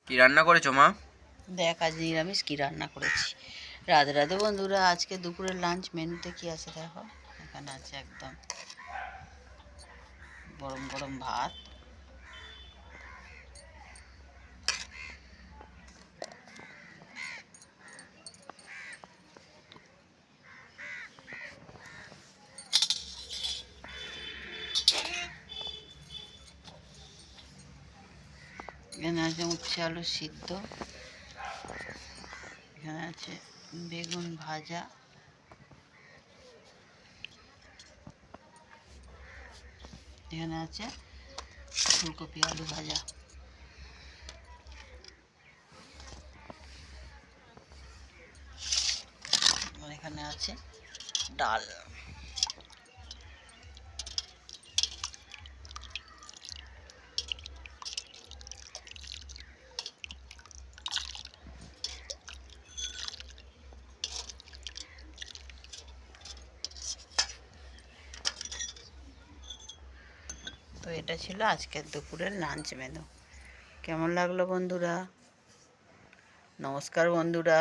কি রান্না করেছো মা? দেখ আজ নিরামিষ কি রান্না করেছি। রাধে রাধে বন্ধুরা, আজকে দুপুরের লাঞ্চ মেনুতে কি আছে দেখো। এখানে আছে একদম গরম গরম ভাত, এখানে আছে উচ্ছে আলু সিদ্ধ, এখানে আছে বেগুন ভাজা, এখানে আছে ফুলকপি আলু ভাজা, আর এখানে আছে ডাল। তো এটা ছিল আজকের দুপুরের লাঞ্চ মেনু। কেমন লাগলো বন্ধুরা? নমস্কার বন্ধুরা।